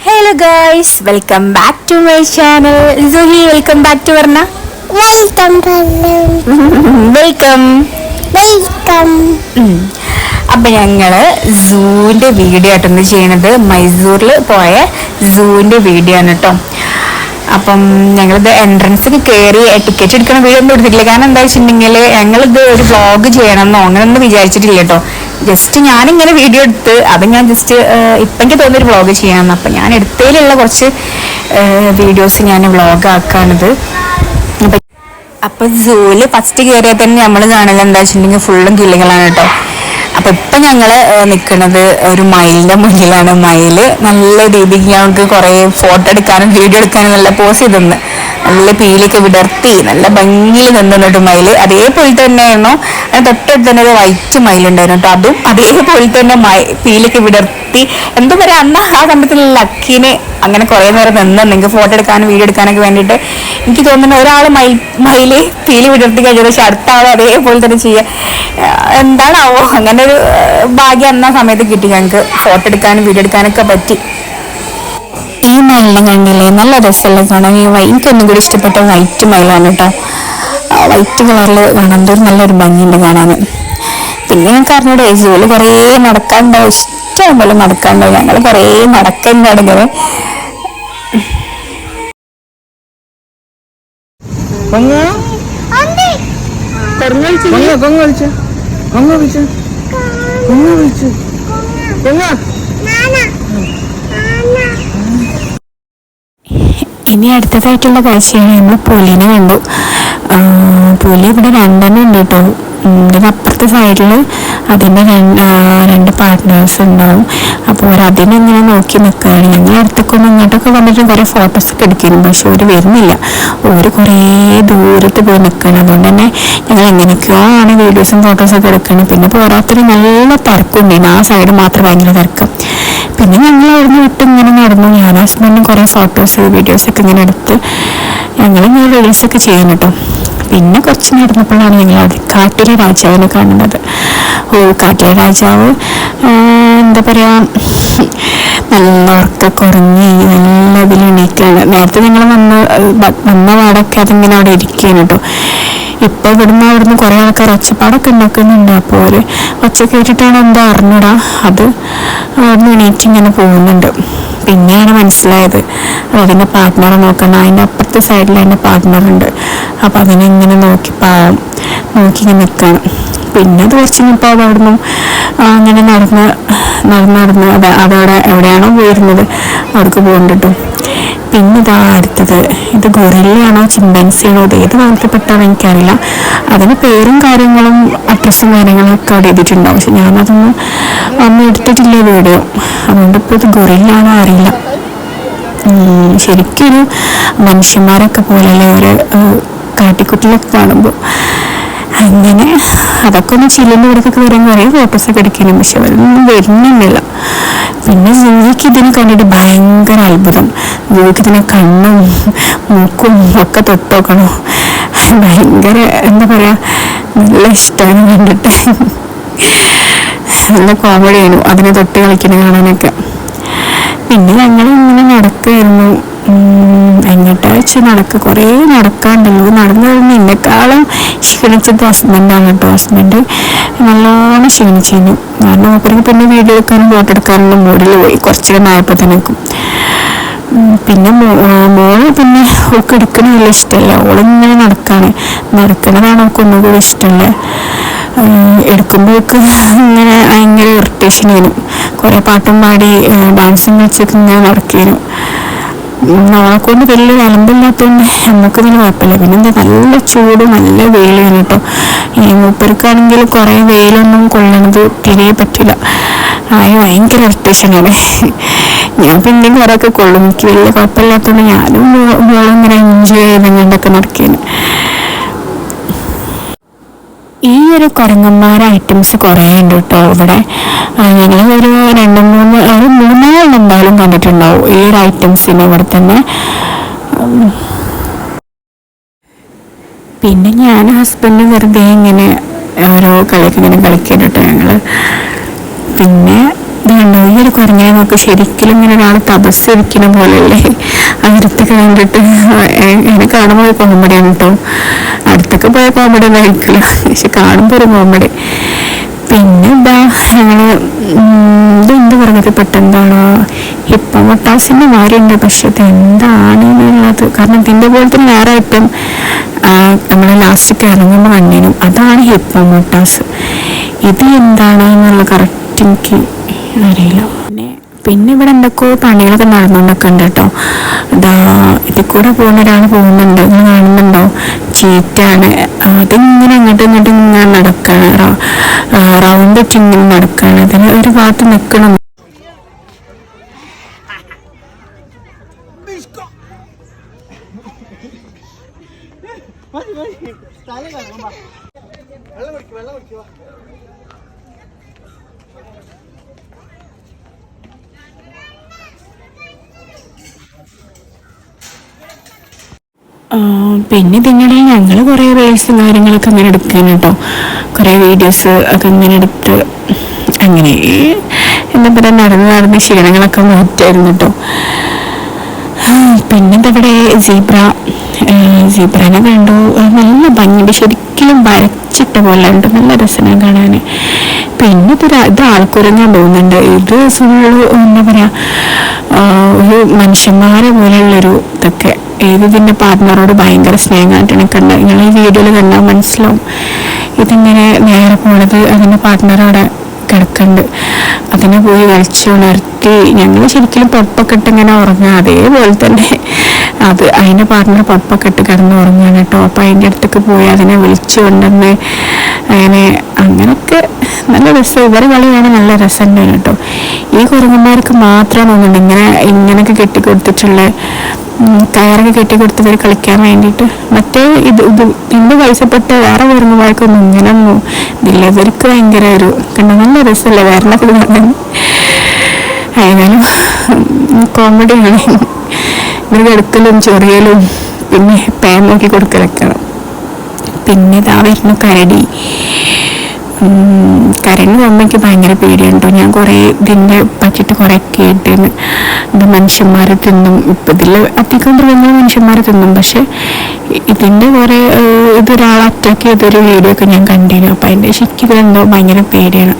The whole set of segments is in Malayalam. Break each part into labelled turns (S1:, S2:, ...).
S1: Hello guys, welcome back to my channel. Zohi, welcome back to Varna.
S2: Welcome.
S1: Welcome.
S2: Welcome.
S1: അപ്പം ഞങ്ങൾ സൂവിൻ്റെ വീഡിയോ ആയിട്ടൊന്ന് ചെയ്യണത് മൈസൂരിൽ പോയ സൂവിൻ്റെ വീഡിയോ ആണ് കേട്ടോ. അപ്പം ഞങ്ങളിത് എൻട്രൻസിൽ കയറി ടിക്കറ്റ് എടുക്കണ വീഡിയോ ഒന്നും എടുത്തിട്ടില്ല. കാരണം എന്താ വെച്ചിട്ടുണ്ടെങ്കിൽ ഞങ്ങളിത് ഒരു വ്ളോഗ് ചെയ്യണമെന്നോ അങ്ങനെയൊന്നും വിചാരിച്ചിട്ടില്ല കേട്ടോ. ജസ്റ്റ് ഞാനിങ്ങനെ വീഡിയോ എടുത്ത് അത് ഞാൻ ജസ്റ്റ് ഇപ്പം എനിക്ക് തോന്നിയൊരു വ്ളോഗ് ചെയ്യാമെന്ന്. അപ്പം ഞാൻ എടുത്തതിലുള്ള കുറച്ച് വീഡിയോസ് ഞാൻ വ്ളോഗ് ആക്കാണിത്. അപ്പം സൂവിൽ ഫസ്റ്റ് കയറിയാൽ തന്നെ നമ്മൾ കാണുന്നത് എന്താ വെച്ചിട്ടുണ്ടെങ്കിൽ ഫുള്ളും കിളികളാണ് കേട്ടോ. അപ്പം ഇപ്പം ഞങ്ങൾ നിൽക്കുന്നത് ഒരു മയിലിൻ്റെ മുന്നിലാണ്. മയിൽ നല്ല രീതിക്ക് ഞങ്ങൾക്ക് കുറേ ഫോട്ടോ എടുക്കാനും വീഡിയോ എടുക്കാനും നല്ല പോസ് ചെയ്തെന്ന് നല്ല പീലൊക്കെ വിടർത്തി നല്ല ഭംഗിയിൽ നിന്നിട്ട് മയിൽ അതേപോലെ തന്നെയായിരുന്നു. അതിന് തൊട്ടടുത്ത് തന്നെ ഒരു വൈറ്റ് മയിലുണ്ടായിരുന്നു കേട്ടോ. അതും അതേപോലെ തന്നെ പീലൊക്കെ വിടർത്തി എന്താ പറയുക, അന്ന് ആ സമയത്ത് ലക്കീന് അങ്ങനെ കുറേ നേരം നിന്നെങ്കിൽ ഫോട്ടോ എടുക്കാനും വീഡിയോ എടുക്കാനൊക്കെ വേണ്ടിയിട്ട് എനിക്ക് തോന്നുന്നു ഒരാൾ മയിൽ പീലി വിടർത്തി കഴിഞ്ഞത്, പക്ഷെ അടുത്ത ആൾ അതേപോലെ തന്നെ ചെയ്യുക. എന്താണാവോ അങ്ങനെ ഒരു ഭാഗ്യം അന്ന സമയത്ത് കിട്ടി ഞങ്ങൾക്ക്. ഫോട്ടോ എടുക്കാനും വീഡിയോ എടുക്കാനൊക്കെ പറ്റി. ഈ മയിലിനെ കണ്ടില്ലേ, നല്ല രസമുള്ള കാണാൻ. എനിക്കൊന്നും കൂടി ഇഷ്ടപ്പെട്ട വൈറ്റ് മയിലാണ് കേട്ടോ. വൈറ്റ് കളറിൽ കാണാൻ ഒരു നല്ലൊരു ഭംഗിയുണ്ട് കാണാൻ. പിന്നെ ഞങ്ങൾക്ക് അറിഞ്ഞൂടെ സൂവിൽ കുറേ നടക്കാനുണ്ടാവും, ഇഷ്ടം പോലെ നടക്കാനുണ്ടാവും. ഞങ്ങൾ കുറേ നടക്കുന്നുണ്ടാണ് ഇങ്ങനെ. ഇനി അടുത്തതായിട്ടുള്ള കാഴ്ചയാണ് നമ്മൾ പുലിനെ കണ്ടു. പുലി ഇവിടെ രണ്ടെണ്ണം ഉണ്ട് കേട്ടോ. ഇതിന് അപ്പുറത്തെ സൈഡിൽ അതിൻ്റെ രണ്ട് പാർട്ട്നേഴ്സ് ഉണ്ടാവും. അപ്പോൾ അവർ അതിനെങ്ങനെ നോക്കി നിൽക്കുകയാണ്. ഞങ്ങൾ അടുത്തേക്കൊന്നും ഇങ്ങോട്ടൊക്കെ വന്നിട്ട് കുറേ ഫോട്ടോസൊക്കെ എടുക്കുന്നു, പക്ഷെ അവർ വരുന്നില്ല. അവർ കുറേ ദൂരത്ത് പോയി നിൽക്കണം. അതുകൊണ്ട് തന്നെ ഞങ്ങൾ എങ്ങനെയൊക്കെയോ ആണ് വീഡിയോസും ഫോട്ടോസൊക്കെ എടുക്കുന്നത്. പിന്നെ പോരാത്തൊരു നല്ല തിരക്കുണ്ടായിരുന്നു, ആ സൈഡ് മാത്രം ഭയങ്കര തിരക്ക്. പിന്നെ ഞങ്ങൾ അവിടുന്ന് വിട്ട് ഇങ്ങനെ നടന്നു. ഞാൻ ഹസ്ബൻഡും കുറേ ഫോട്ടോസ് വീഡിയോസൊക്കെ ഇങ്ങനെ എടുത്ത് ഞങ്ങളിങ്ങനെ റീൽസൊക്കെ ചെയ്യണം കേട്ടോ. പിന്നെ കുറച്ച് നടന്നപ്പോഴാണ് ഞങ്ങൾ അത് കാട്ടിലെ രാജാവിനെ കാണുന്നത്. കാട്ടിലെ രാജാവ് എന്താ പറയുക, നല്ല ഉറക്കൊക്കെ ഉറങ്ങി നല്ല ഇതിൽ എണീക്കുകയാണ്. നേരത്തെ ഞങ്ങൾ വന്ന പാടൊക്കെ അതിങ്ങനെ അവിടെ ഇരിക്കുകയാണ് കേട്ടോ. ഇപ്പം അവിടുന്ന് കുറേ ആൾക്കാർ ഒച്ചപ്പാടൊക്കെ ഉണ്ടാക്കുന്നുണ്ട്. അപ്പോൾ ഒരു ഒച്ച കേട്ടിട്ടാണ് എന്താ അറിഞ്ഞൂടാ, അത് അവിടുന്ന് എണീറ്റ് ഇങ്ങനെ പോകുന്നുണ്ട്. പിന്നെയാണ് മനസ്സിലായത് അതിൻ്റെ പാർട്ട്ണറെ നോക്കണം. അതിൻ്റെ അപ്പുറത്തെ സൈഡിൽ അതിൻ്റെ പാർട്ട്ണറുണ്ട്. അപ്പം അതിനെങ്ങനെ നോക്കി ഇങ്ങനെ നിൽക്കണം. പിന്നെ അത് കുറച്ച് കഴിഞ്ഞപ്പോൾ അത് അവിടുന്ന് അങ്ങനെ നടന്ന് അതവിടെ എവിടെയാണോ പോയിരുന്നത് അവിടേക്ക് പോകുന്നുണ്ട്. പിന്നെ ഇതാ അടുത്തത്, ഇത് ഗൊറില്ലയാണോ ചിമ്പൻസിയാണോ ഇത് ഏത് ഭാഗത്തിൽപ്പെട്ടാണോ എനിക്കറിയില്ല. അതിന് പേരും കാര്യങ്ങളും അഡ്രസ്സും കാര്യങ്ങളൊക്കെ അവിടെ എഴുതിയിട്ടുണ്ടാവും, പക്ഷെ ഞാനതൊന്നും അന്ന് എടുത്തിട്ടില്ല വീഡിയോ. അതുകൊണ്ട് ഇപ്പോൾ ഇത് ഗൊറില്ലയാണോ അറിയില്ല. ശരിക്കൊരു മനുഷ്യന്മാരൊക്കെ പോലെയല്ലേ ഒരു കാട്ടിക്കുട്ടിലൊക്കെ കാണുമ്പോൾ. അങ്ങനെ അതൊക്കെ ഒന്ന് ചില്ലിൻ്റെ ഇടയ്ക്കൊക്കെ വരാൻ കുറേ ഫോട്ടോസൊക്കെ എടുക്കണം, പക്ഷെ അവരൊന്നും വരുന്നില്ല. പിന്നെ ജൂവിക്ക് ഇതിനെ കണ്ടിട്ട് ഭയങ്കര അത്ഭുതം. ജൂവിക്ക് ഇതിനെ കണ്ണും മൂക്കും ഒക്കെ തൊട്ടോക്കണോ, ഭയങ്കര എന്താ പറയുക, നല്ല ഇഷ്ടമാണ് കണ്ടിട്ട്. നല്ല കോമഡിയാണ് അതിനെ തൊട്ട് കളിക്കുന്ന കാണാനൊക്കെ. പിന്നെ ഞങ്ങൾ ഇങ്ങനെ നടക്കുമായിരുന്നു. എങ്ങോട്ടാ വെച്ച് കുറേ നടക്കാണ്ടല്ലോ. നടന്നു കഴിഞ്ഞ് എന്നെക്കാളും ക്ഷീണിച്ചത് ഹസ്ബൻഡാണ് കേട്ടോ. ഹസ്ബൻഡ് നല്ലോണം ക്ഷീണിച്ചിരുന്നു. കാരണം മൂപ്പർക്ക് പിന്നെ വീഡിയോ എടുക്കാനും ഫോട്ടോ എടുക്കാനും മൂഡിൽ പോയി കുറച്ച് ആയപ്പോൾ തന്നെക്കും. പിന്നെ മോള് പിന്നെ ഒക്കെ എടുക്കണമില്ല, ഇഷ്ടമല്ല. ഓളിങ്ങനെ നടക്കുന്നതാണ് അവൾക്ക് ഒന്നുകൂടി ഇഷ്ടമല്ല. എടുക്കുമ്പോഴേക്ക് ഇങ്ങനെ ഭയങ്കര ഇറിറ്റേഷൻ ആയിരുന്നു. കുറേ പാട്ടും പാടി ഡാൻസും വെച്ചൊക്കെ ഇങ്ങനെ നടക്കിയിരുന്നു. നമ്മളെ കൊണ്ട് വലിയ അലമ്പില്ലാത്തതുകൊണ്ട് നമുക്ക് ഇതിന് കുഴപ്പമില്ല. പിന്നെ എന്താ നല്ല ചൂട് നല്ല വെയിലാണ് കേട്ടോ. ഈ മൂപ്പർക്കാണെങ്കിൽ കുറേ വെയിലൊന്നും കൊള്ളണത് തീരെ പറ്റില്ല. ഭയങ്കര ഇറിറ്റേഷനാണ്. ഞാൻ പിന്നെ കുറേയൊക്കെ കൊള്ളും, എനിക്ക് വലിയ കുഴപ്പമില്ലാത്തതുകൊണ്ട് ഞാനും മോളും ഇങ്ങനെ എൻജോയ് ചെയ്തങ്ങോട്ടൊക്കെ നടക്കിയാണ്. ഈ ഒരു കുരങ്ങന്മാരെ ഐറ്റംസ് കുറേ ഉണ്ട് കേട്ടോ ഇവിടെ. ഞങ്ങൾ ഒരു 2-3 എന്തായാലും കണ്ടിട്ടുണ്ടാവും ഈ ഒരു ഐറ്റംസിന് ഇവിടെ തന്നെ. പിന്നെ ഞാൻ ഹസ്ബൻഡ് വെറുതെ ഇങ്ങനെ ഓരോ കളിയൊക്കെ ഇങ്ങനെ കളിക്കാൻ കേട്ടോ ഞങ്ങൾ. പിന്നെ ഇതുണ്ടോ ഈ ഒരു കുരങ്ങനെ നോക്ക്, ശരിക്കും ഇങ്ങനെ ഒരാൾ തപസ് ഇരിക്കുന്ന പോലെയല്ലേ അതിരത്തൊക്കെ കണ്ടിട്ട്. എന്നെ കാണുമ്പോൾ കോമഡിയാണ് കേട്ടോ. അടുത്തൊക്കെ പോയ കോമഡി ഒന്നും ആയിരിക്കില്ല, പക്ഷെ കാണുമ്പോൾ ഒരു കോമഡി. പിന്നെ എന്താ ഞങ്ങള് ഇതെന്ത് പറഞ്ഞത് പെട്ടെന്താണോ ഹിപ്പോമൊട്ടാസിന്റെ മാരിയുണ്ട്, പക്ഷെ ഇത് എന്താണ് എന്നുള്ളത്. കാരണം ഇതിന്റെ പോലെ തന്നെ വേറെ ഐറ്റം നമ്മളെ ലാസ്റ്റ് ഇറങ്ങുമ്പോൾ കണ്ടിനും, അതാണ് ഹിപ്പോമൊട്ടാസ്. ഇത് എന്താണ് എന്നുള്ള കറക്റ്റ് എനിക്ക് അറിയില്ല. പിന്നെ ഇവിടെ എന്തൊക്കെയോ പണികളൊക്കെ നടന്നുകൊണ്ടൊക്കെ ഉണ്ട് കേട്ടോ. ഇതാ ഇതിൽ കൂടെ പോകുന്ന ഒരാൾ പോകുന്നുണ്ട്, ഇങ്ങനെ കാണുന്നുണ്ടോ, ചീറ്റാണ്. അതിങ്ങനെ അങ്ങോട്ടും ഇങ്ങോട്ടും ഇങ്ങനെ നടക്കാണ്, റൗണ്ട് ഇട്ട് ഇങ്ങനെ നടക്കാണ്. അതിന് ഒരു ഭാഗത്ത് നിൽക്കണം. പിന്നെ ഇതിനിടയിൽ ഞങ്ങൾ കുറേ റീൽസും കാര്യങ്ങളൊക്കെ ഇങ്ങനെ എടുക്കാൻ കേട്ടോ, കുറേ വീഡിയോസ് ഒക്കെ ഇങ്ങനെ എടുത്ത് അങ്ങനെ എന്താ പറയുക നടന്ന് ക്ഷീണങ്ങളൊക്കെ മാറ്റായിരുന്നു കേട്ടോ. പിന്നെ ഇവിടെ സീബ്രനെ കണ്ടു, നല്ല ഭംഗിയുണ്ട്, ശരിക്കും വരച്ചിട്ട പോലെ ഉണ്ട്, നല്ല രസമാണ് കാണാൻ. പിന്നെ ഇത് ആൾക്കുരങ്ങാൻ തോന്നുന്നുണ്ട്. ഇത് എന്താ പറയാ ഒരു മനുഷ്യന്മാരെ പോലെയുള്ളൊരു ഇതൊക്കെ. ഇതിന്റെ പാർട്ട്ണറോട് ഭയങ്കര സ്നേഹം കാണിക്കണ നിങ്ങൾ ഈ വീഡിയോയിൽ കണ്ടാൽ മനസ്സിലാവും. ഇതിങ്ങനെ നേരെ പോണത് അതിന്റെ പാർട്ട്ണറോടെ കിടക്കുന്നുണ്ട്, അതിനെ പോയി വലിച്ചുണർത്തി. ഞങ്ങൾ ശരിക്കും പപ്പൊക്കെ ഇട്ട് ഇങ്ങനെ ഉറങ്ങുക, അതേപോലെ തന്നെ അത് അതിൻ്റെ പാർട്ട്ണർ പപ്പൊക്കെ ഇട്ട് കിടന്ന് ഉറങ്ങുകയാണ് കേട്ടോ. അപ്പം അതിൻ്റെ അടുത്തേക്ക് പോയി അതിനെ വിളിച്ചു കൊണ്ടുവന്ന് അങ്ങനെയൊക്കെ നല്ല രസം. ഇവരെ കളി കാണാൻ നല്ല രസമുണ്ടായിരുന്നു കേട്ടോ. ഈ കുരങ്ങന്മാർക്ക് മാത്രം തോന്നുന്നുണ്ട് ഇങ്ങനെയൊക്കെ കെട്ടിക്കൊടുത്തിട്ടുള്ള കയറൊക്കെ കെട്ടിക്കൊടുത്തവർ കളിക്കാൻ വേണ്ടിയിട്ട്. മറ്റേ ഇതിൻ്റെ പൈസപ്പെട്ട വേറെ കുരങ്ങന്മാർക്കൊന്നും ഇങ്ങനൊന്നും ഇതില്ല. ഇവർക്ക് ഭയങ്കര ഒരു കണ്ട നല്ല രസമല്ലേ വേറെയൊക്കെ കാണാൻ. ഏതായാലും കോമഡിയാണ് ഇവർ കിടക്കലും ചൊറിയലും പിന്നെ പാൻ നോക്കി കൊടുക്കലൊക്കെയാണ്. പിന്നെ ഇതാ വരുന്നു കരടി. കരടി അമ്മയ്ക്ക് ഭയങ്കര പേടിയാണ് കേട്ടോ. ഞാൻ കുറേ ഇതിൻ്റെ പറ്റിയിട്ട് കുറേ കേട്ടിരുന്നു, ഇത് മനുഷ്യന്മാരെ തിന്നും. ഇപ്പം ഇതിൽ അധികം മൃഗങ്ങൾ മനുഷ്യന്മാരെ തിന്നും, പക്ഷെ ഇതിൻ്റെ കുറേ ഇതൊരാളെ അറ്റാക്ക് ചെയ്തൊരു വീഡിയോ ഒക്കെ ഞാൻ കണ്ടിരുന്നു. അപ്പം അതിൻ്റെ ശരിക്കും ഭയങ്കര പേടിയാണ്.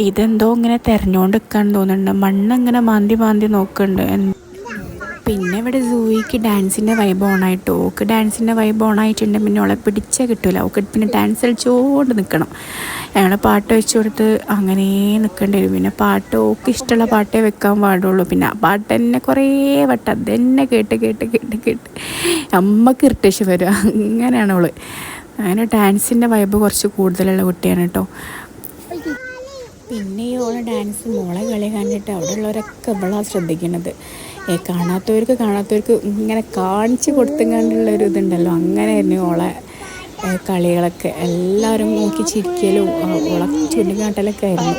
S1: ഇതെന്തോ ഇങ്ങനെ തെരഞ്ഞുകൊണ്ട് നിൽക്കാന്ന് തോന്നുന്നുണ്ട്, മണ്ണങ്ങനെ മാന്തി നോക്കുന്നുണ്ട്. പിന്നെ ഇവിടെ സൂയിക്ക് ഡാൻസിൻ്റെ വൈബ് ഓണായിട്ട്, ഓക്ക് ഡാൻസിൻ്റെ വൈബ് ഓണായിട്ടുണ്ട്. പിന്നെ അവളെ പിടിച്ചേ കിട്ടില്ല, ഓക്ക് പിന്നെ ഡാൻസ് കളിച്ചോണ്ട് നിൽക്കണം. ഞങ്ങൾ പാട്ട് വെച്ച് കൊടുത്ത് അങ്ങനെ നിൽക്കേണ്ടി വരും. പിന്നെ പാട്ട് ഓക്ക് ഇഷ്ടമുള്ള പാട്ടേ വെക്കാൻ പാടുള്ളൂ. പിന്നെ ആ പാട്ട് തന്നെ കുറേ വട്ടം അതെന്നെ കേട്ട് അമ്മക്ക് ഇറിറ്റേഷൻ വരും. അങ്ങനെയാണ് അവള്. അങ്ങനെ ഡാൻസിൻ്റെ വൈബ് കുറച്ച് കൂടുതലുള്ള കുട്ടിയാണ് കേട്ടോ. പിന്നെ ഈ ഓളെ ഡാൻസ് മോളെ കളി കണ്ടിട്ട് അവിടെ ഉള്ളവരൊക്കെ ഇവളാണ് ശ്രദ്ധിക്കുന്നത്. കാണാത്തവർക്ക് ഇങ്ങനെ കാണിച്ച് കൊടുത്തുകൊണ്ടുള്ളൊരു ഇതുണ്ടല്ലോ, അങ്ങനെയായിരുന്നു ഓളെ കളികളൊക്കെ. എല്ലാവരും നോക്കി ചിരിക്കലും ഓളെ ചുണ്ടിക്കാട്ടലൊക്കെ ആയിരുന്നു.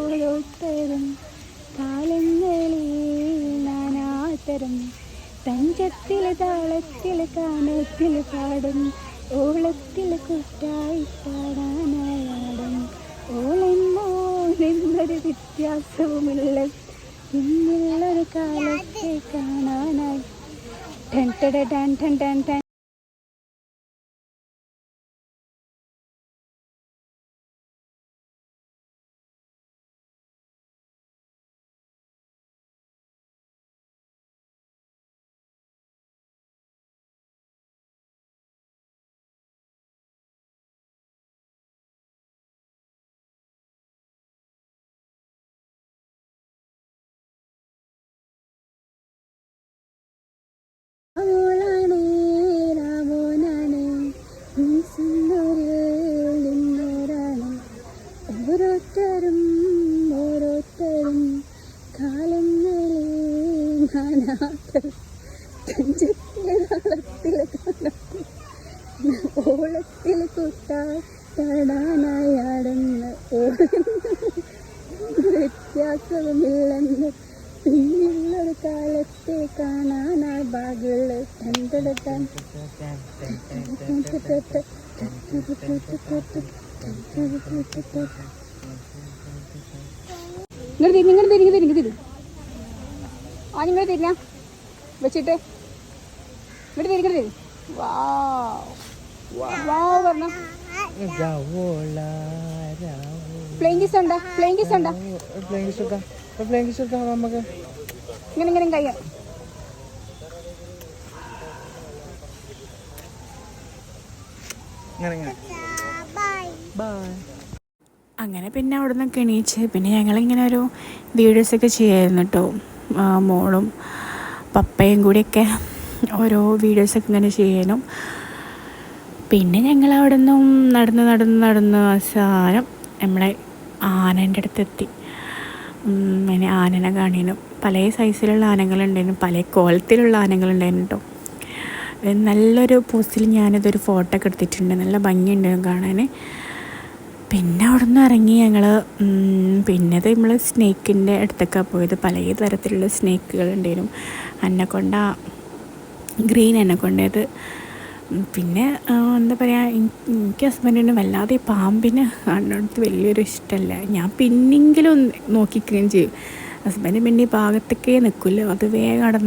S2: ഓരോരുത്തരും കാലങ്ങളിൽ നാനാതരം തഞ്ചത്തിൽ താളത്തിൽ കാനത്തിൽ പാടും ഓളത്തിൽ കൂട്ടായി പാടാനായാടും ഓളെന്നോ നിന്നൊരു വ്യത്യാസവുമില്ല ഇന്നുള്ളൊരു കാലത്തെ കാണാനായി ടൻ ടൻ ടൻ ടൻ ടൻ ടൻ. ഓരോരുത്തരും കാലങ്ങളിൽ ഓളത്തിൽ കുട്ടായി തടാനായാടുന്ന വ്യത്യാസവുമില്ലെന്ന് പിന്നെയുള്ളൊരു കാലത്തെ കാണാനായി ഭാഗ്യമുള്ള തണ്ടെടുക്കാൻ നിങ്ങൾ തിരിഞ്ഞ് ആ നിങ്ങൾ തിരിഞ്ഞ വെച്ചിട്ട് ഇങ്ങോട്ട് തിരിഞ്ഞിട്ട് തരും പറഞ്ഞ പ്ലെയിൻ കിസ് ഉണ്ടോ
S3: നമുക്ക്
S2: ഇങ്ങനെ കയ്യ
S1: അങ്ങനെ പിന്നെ അവിടെ നിന്നൊക്കെ എണീച്ച് പിന്നെ ഞങ്ങളിങ്ങനെ ഒരു വീഡിയോസൊക്കെ ചെയ്യായിരുന്നു കേട്ടോ. മോളും പപ്പയും കൂടിയൊക്കെ ഓരോ വീഡിയോസൊക്കെ ഇങ്ങനെ ചെയ്യാനും. പിന്നെ ഞങ്ങൾ അവിടെ നിന്നും നടന്ന് അവസാനം നമ്മളെ ആനേൻ്റെ അടുത്തെത്തി. അങ്ങനെ ആനനെ കാണാനും പല സൈസിലുള്ള ആനകളുണ്ടായിരുന്നു, പല കോലത്തിലുള്ള ആനകളുണ്ടായിരുന്നു കേട്ടോ. നല്ലൊരു പോസ്റ്റിൽ ഞാനിതൊരു ഫോട്ടോ ഒക്കെ എടുത്തിട്ടുണ്ട്, നല്ല ഭംഗിയുണ്ടായിരുന്നു കാണാൻ. പിന്നെ അവിടെ നിന്ന് ഇറങ്ങി ഞങ്ങൾ പിന്നെ നമ്മൾ സ്നേക്കിൻ്റെ അടുത്തൊക്കെ പോയത്. പല തരത്തിലുള്ള സ്നേക്കുകളുണ്ടായിരുന്നു, അന്നക്കൊണ്ട, ഗ്രീൻ അന്നക്കൊണ്ടത്. പിന്നെ എന്താ പറയുക, എനിക്ക് ഹസ്ബൻഡിന് വല്ലാതെ ഈ പാമ്പിന് കണ്ടെടുത്ത് വലിയൊരു ഇഷ്ടമല്ല. ഞാൻ പിന്നെങ്കിലും നോക്കിക്കുകയും ചെയ്യും. ഹസ്ബൻഡ് പിന്നെ ഈ ഭാഗത്തൊക്കെ നിൽക്കില്ല, അത് വേഗം അവിടെ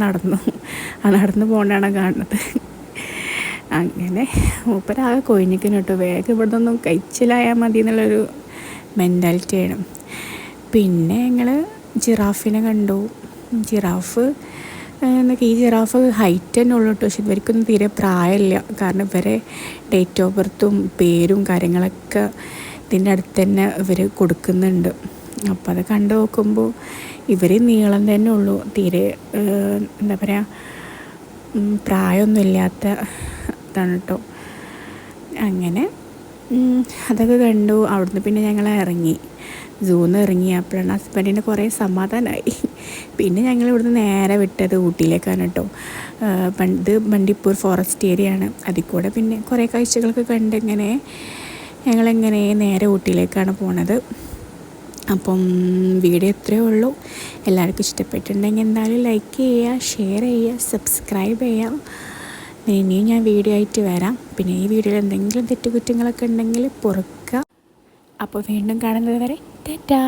S1: നടന്നു പോകണ്ടാണ് കാണുന്നത്. അങ്ങനെ മൂപ്പരാകെ കൊഴിഞ്ഞിക്കുന്നു കേട്ടോ. വേഗം ഇവിടെ നിന്നും കഴിച്ചിലായാൽ മതി എന്നുള്ളൊരു മെൻറ്റാലിറ്റിയാണ്. പിന്നെ ഞങ്ങൾ ജിറാഫിനെ കണ്ടു. ഈ ജിറാഫ് ഹൈറ്റ് തന്നെ ഉള്ളൂ കേട്ടോ. പക്ഷെ ഇവർക്കൊന്നും തീരെ പ്രായമില്ല, കാരണം ഇവരെ ഡേറ്റ് ഓഫ് ബർത്തും പേരും കാര്യങ്ങളൊക്കെ ഇതിൻ്റെ അടുത്ത് തന്നെ ഇവർ കൊടുക്കുന്നുണ്ട്. അപ്പോൾ അത് കണ്ടു നോക്കുമ്പോൾ ഇവർ നീളം തന്നെ ഉള്ളൂ, തീരെ എന്താ പറയുക പ്രായമൊന്നുമില്ലാത്ത ഇതാണ് കേട്ടോ. അങ്ങനെ അതൊക്കെ കണ്ടു. അവിടുന്ന് പിന്നെ ഞങ്ങൾ ഇറങ്ങി, സൂന്ന് ഇറങ്ങി. അപ്പോഴാണ് ഹസ്ബൻഡിന് കുറേ സമാധാനമായി. പിന്നെ ഞങ്ങൾ ഇവിടുന്ന് നേരെ വിട്ടത് ഊട്ടിയിലേക്കാണ് കേട്ടോ. ഇത് ബണ്ടിപ്പൂർ ഫോറസ്റ്റ് ഏരിയ ആണ്. അതിൽ കൂടെ പിന്നെ കുറേ കാഴ്ചകളൊക്കെ കണ്ട് ഞങ്ങളെങ്ങനെ നേരെ ഊട്ടിയിലേക്കാണ് പോണത്. അപ്പം വീഡിയോ ഇത്രയേ ഉള്ളൂ. എല്ലാവർക്കും ഇഷ്ടപ്പെട്ടിട്ടുണ്ടെങ്കിൽ എന്തായാലും ലൈക്ക് ചെയ്യുക, ഷെയർ ചെയ്യുക, സബ്സ്ക്രൈബ് ചെയ്യുക. ഇനിയും ഞാൻ വീഡിയോ ആയിട്ട് വരാം. പിന്നെ ഈ വീഡിയോയിൽ എന്തെങ്കിലും തെറ്റുകുറ്റങ്ങളൊക്കെ ഉണ്ടെങ്കിൽ പൊറുക്കുക. അപ്പോൾ വീണ്ടും കാണുന്നത് വരെ ടാറ്റാ.